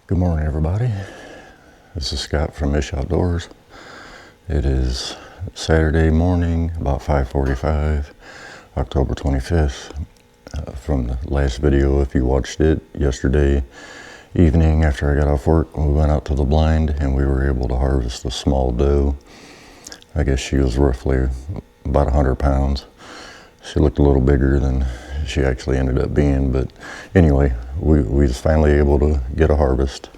Good morning, everybody. This is Scott from Ish Outdoors. It is Saturday morning, about 5:45, October 25th. From the last video, if you watched it yesterday evening after I got off work, we went out to the blind and we were able to harvest a small doe. I guess she was roughly about 100 pounds. She looked a little bigger than she actually ended up being, but anyway, we was finally able to get a harvest.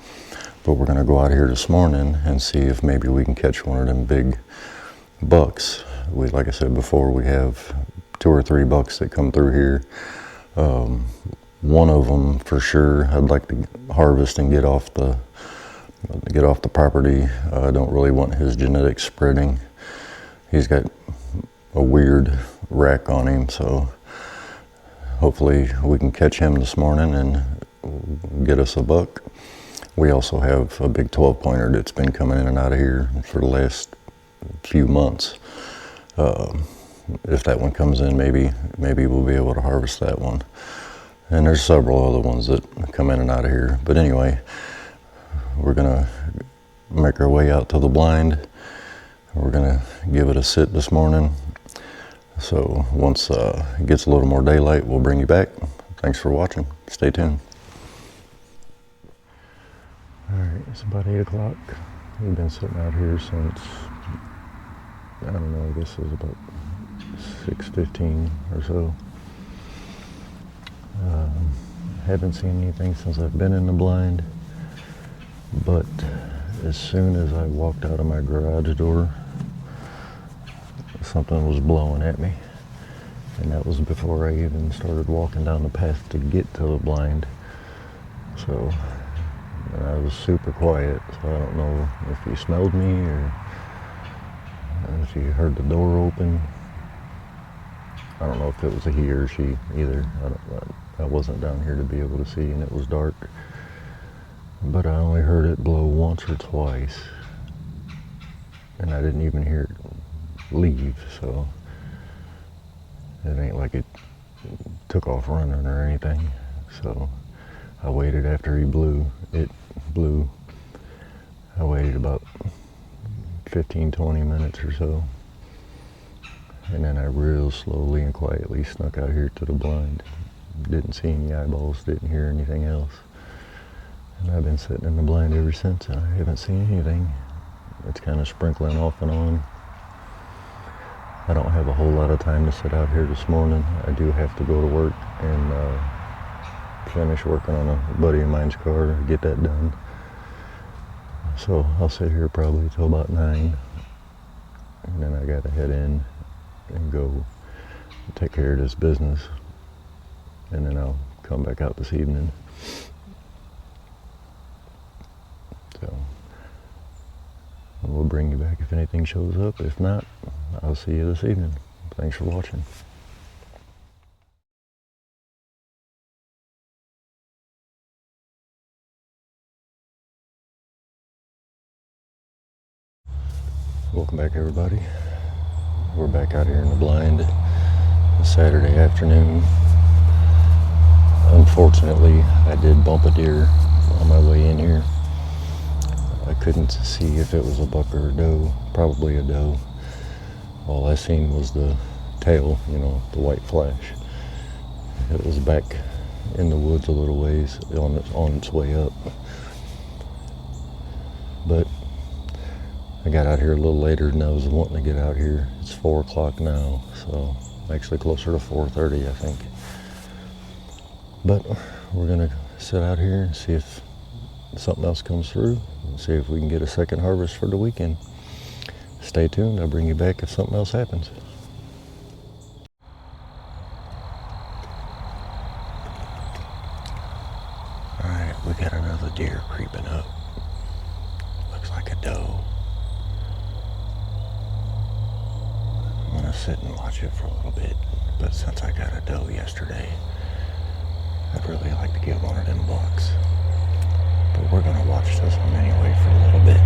But we're gonna go out here this morning and see if maybe we can catch one of them big bucks. Like I said before, we have 2 or 3 bucks that come through here. One of them for sure I'd like to harvest and get off the property. I don't really want his genetics spreading. He's got a weird rack on him, so hopefully we can catch him this morning and get us a buck. We also have a big 12-pointer that's been coming in and out of here for the last few months. If that one comes in, maybe we'll be able to harvest that one. And there's several other ones that come in and out of here. But anyway, we're gonna make our way out to the blind. We're gonna give it a sit this morning. So once it gets a little more daylight, we'll bring you back. Thanks for watching. Stay tuned. All right, it's about 8 o'clock. We've been sitting out here since, I don't know, I guess it was about 6:15 or so. Haven't seen anything since I've been in the blind, but as soon as I walked out of my garage door, something was blowing at me, and that was before I even started walking down the path to get to the blind. So I was super quiet, so I don't know if you smelled me or if you heard the door open. I don't know if it was a he or she either. I wasn't down here to be able to see, and it was dark. But I only heard it blow once or twice, and I didn't even hear it leave, so it ain't like it took off running or anything. So I waited after he blew. It blew. I waited about 15-20 minutes or so, and then I real slowly and quietly snuck out here to the blind. Didn't see any eyeballs, didn't hear anything else. And I've been sitting in the blind ever since, and I haven't seen anything. It's kind of sprinkling off and on. I don't have a whole lot of time to sit out here this morning. I do have to go to work and finish working on a buddy of mine's car, get that done. So I'll sit here probably till about 9, and then I gotta head in and go take care of this business, and then I'll come back out this evening. So we'll bring you back if anything shows up. If not, I'll see you this evening. Thanks for watching. Welcome back, everybody. We're back out here in the blind Saturday afternoon. Unfortunately, I did bump a deer on my way in here. I couldn't see if it was a buck or a doe, probably a doe. All I seen was the tail, the white flash. It was back in the woods a little ways on its way up. But I got out here a little later than I was wanting to get out here. It's 4 o'clock now, so actually closer to 4:30, I think. But we're gonna sit out here and see if something else comes through, and see if we can get a second harvest for the weekend. Stay tuned, I'll bring you back if something else happens. All right, we got another deer creeping up. Looks like a doe. I'm gonna sit and watch it for a little bit, but since I got a doe yesterday, I'd really like to get one of them bucks. But we're gonna watch this one anyway for a little bit.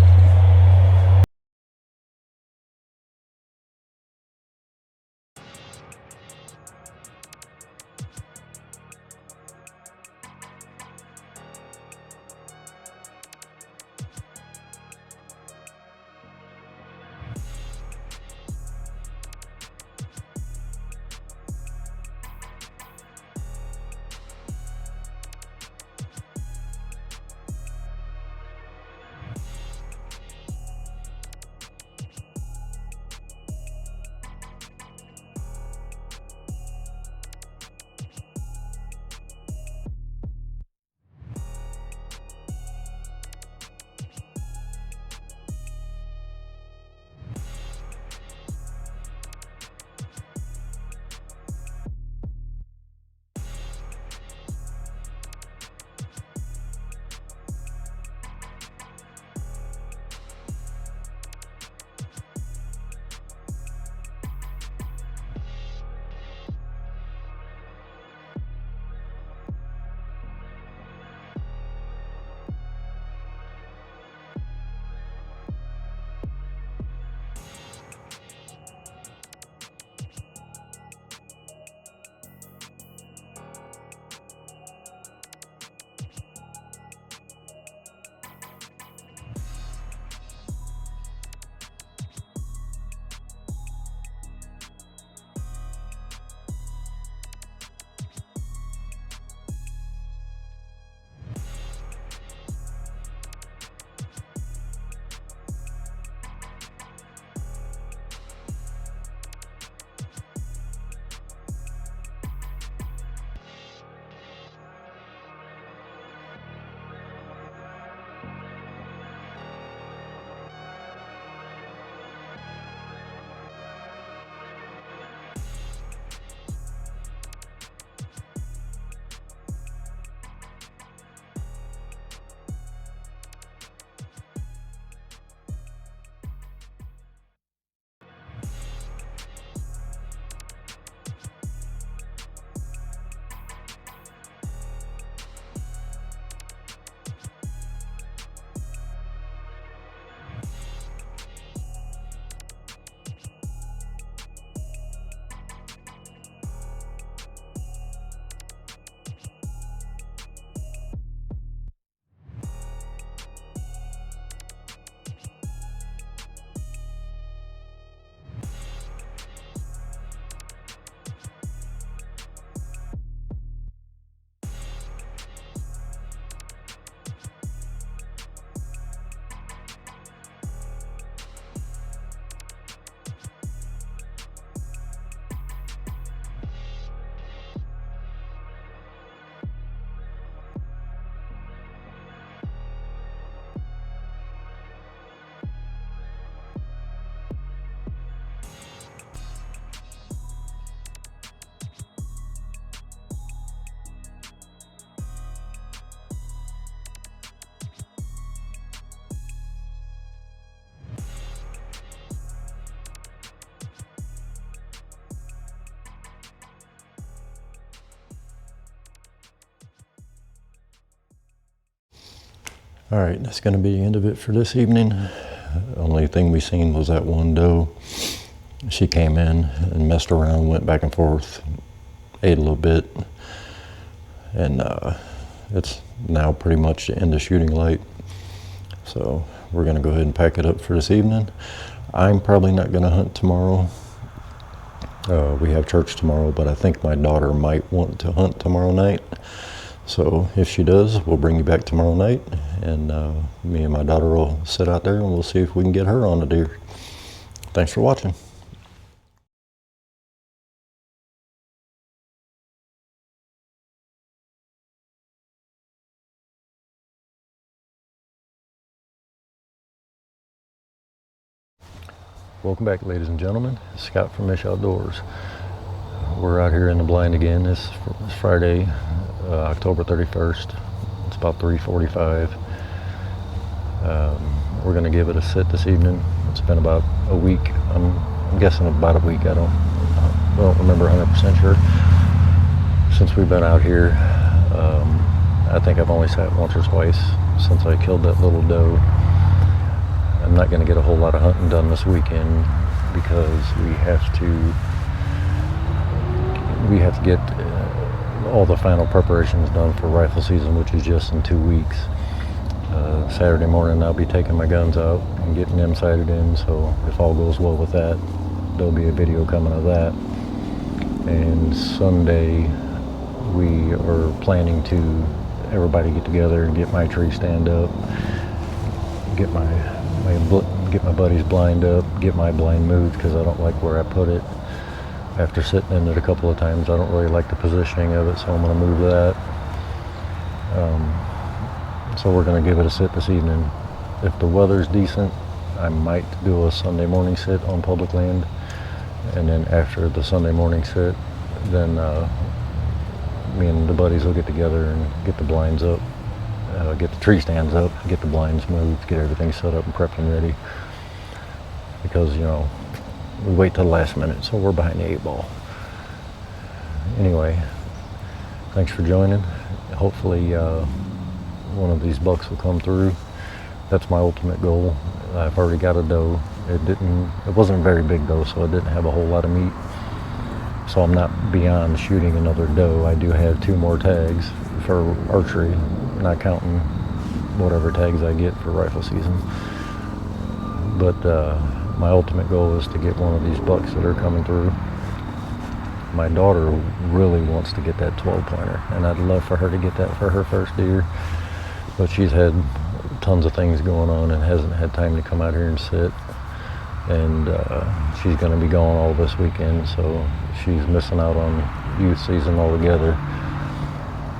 All right, that's going to be the end of it for this evening. Only thing we seen was that one doe. She came in and messed around, went back and forth, ate a little bit, and it's now pretty much the end of shooting light. So we're going to go ahead and pack it up for this evening. I'm probably not going to hunt tomorrow. We have church tomorrow, but I think my daughter might want to hunt tomorrow night. So if she does, we'll bring you back tomorrow night, and me and my daughter will sit out there and we'll see if we can get her on a deer. Thanks for watching. Welcome back, ladies and gentlemen. Scott from Mish Outdoors. We're out here in the blind again. This Friday, October 31st. It's about 3:45. We're going to give it a sit this evening. It's been about a week. I'm guessing about a week. I don't remember 100% sure. Since we've been out here, I think I've only sat once or twice since I killed that little doe. I'm not going to get a whole lot of hunting done this weekend because we have to get all the final preparations done for rifle season, which is just in 2 weeks. Saturday morning I'll be taking my guns out and getting them sighted in, so if all goes well with that, there'll be a video coming of that. And Sunday we are planning to everybody get together and get my tree stand up, get my buddy's blind up, get my blind moved because I don't like where I put it. After sitting in it a couple of times, I don't really like the positioning of it, so I'm going to move that. So we're going to give it a sit this evening. If the weather's decent, I might do a Sunday morning sit on public land, and then after the Sunday morning sit, then me and the buddies will get together and get the blinds up, get the tree stands up, get the blinds moved, get everything set up and prepped and ready. Because, you know, we wait till the last minute, so we're behind the 8 ball. Anyway, thanks for joining. Hopefully one of these bucks will come through. That's my ultimate goal. I've already got a doe. It wasn't very big though, so it didn't have a whole lot of meat. So I'm not beyond shooting another doe. I do have 2 more tags for archery, not counting whatever tags I get for rifle season. But my ultimate goal is to get one of these bucks that are coming through. My daughter really wants to get that 12-pointer, and I'd love for her to get that for her first deer, but she's had tons of things going on and hasn't had time to come out here and sit. And she's going to be gone all this weekend, so she's missing out on youth season altogether.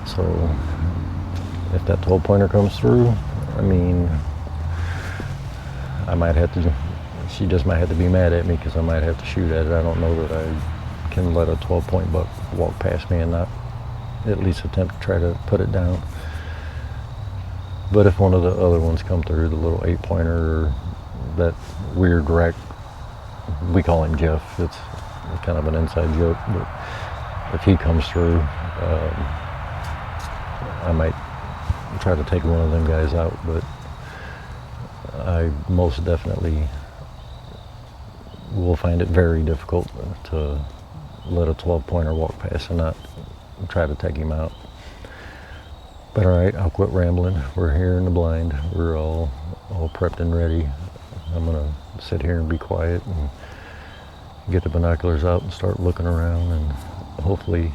So if that 12-pointer comes through, I mean, I might have to, she just might have to be mad at me because I might have to shoot at it. I don't know that I can let a 12-point buck walk past me and not at least attempt to try to put it down. But if one of the other ones come through, the little 8-pointer or that weird rack, we call him Jeff, it's kind of an inside joke, but if he comes through, I might try to take one of them guys out, but I most definitely will find it very difficult to let a 12-pointer walk past and not try to take him out. But all right, I'll quit rambling. We're here in the blind. We're all prepped and ready. I'm gonna sit here and be quiet and get the binoculars out and start looking around, and hopefully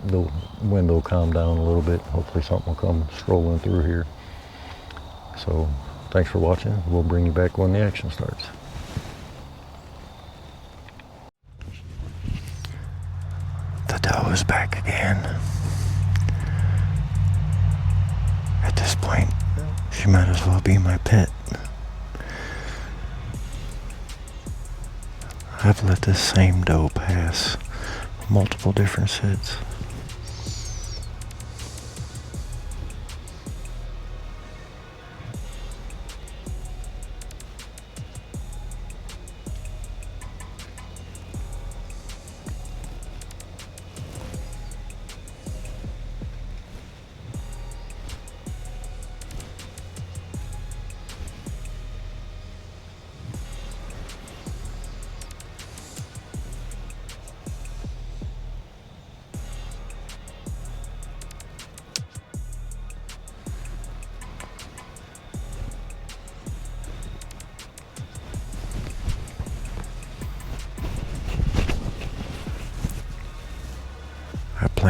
the wind will calm down a little bit. Hopefully something will come strolling through here. So thanks for watching. We'll bring you back when the action starts. The doe is back again. At this point, she might as well be my pet. I've let this same doe pass multiple different sits.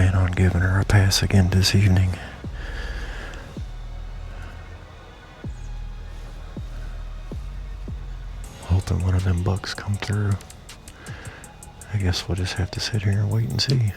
plan on giving her a pass again this evening. Hoping one of them bucks come through. I guess we'll just have to sit here and wait and see.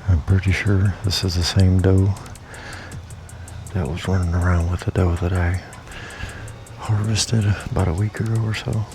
I'm pretty sure this is the same doe that was running around with the doe that I harvested about a week ago or so.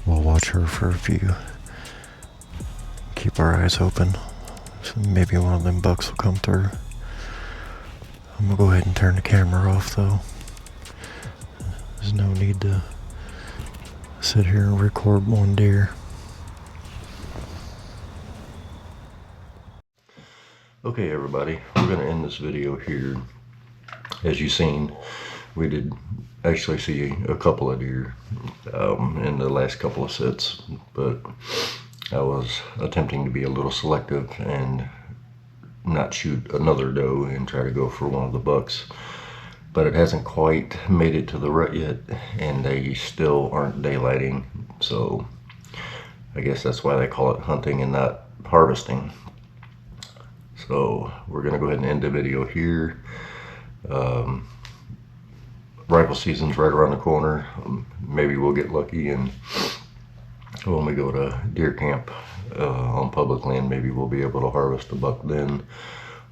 We'll watch her for a few. Keep our eyes open. So maybe one of them bucks will come through. I'm gonna go ahead and turn the camera off though. There's no need to sit here and record one deer. Okay everybody, we're gonna end this video here. As you've seen, we did actually see a couple of deer in the last couple of sets, but I was attempting to be a little selective and not shoot another doe and try to go for one of the bucks. But it hasn't quite made it to the rut yet, and they still aren't daylighting, so I guess that's why they call it hunting and not harvesting. So we're gonna go ahead and end the video here. Rifle season's right around the corner. Maybe we'll get lucky, and when we go to deer camp on public land, maybe we'll be able to harvest a buck then.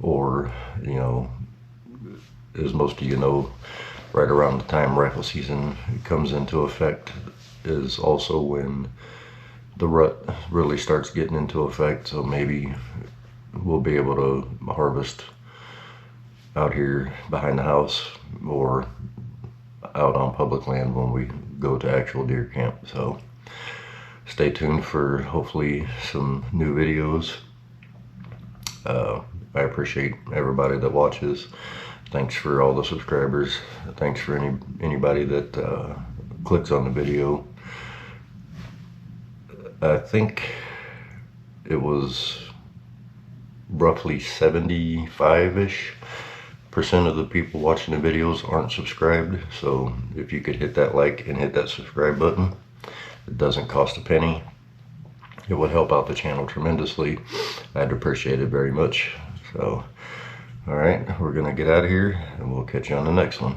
Or, you know, as most of you know, right around the time rifle season comes into effect is also when the rut really starts getting into effect. So maybe we'll be able to harvest out here behind the house or out on public land when we go to actual deer camp. So stay tuned for hopefully some new videos. I appreciate everybody that watches. Thanks for all the subscribers. Thanks for anybody that clicks on the video. I think it was roughly 75-ish% of the people watching the videos aren't subscribed. So if you could hit that like and hit that subscribe button, it doesn't cost a penny. It would help out the channel tremendously. I'd appreciate it very much. So, all right, we're gonna get out of here and we'll catch you on the next one.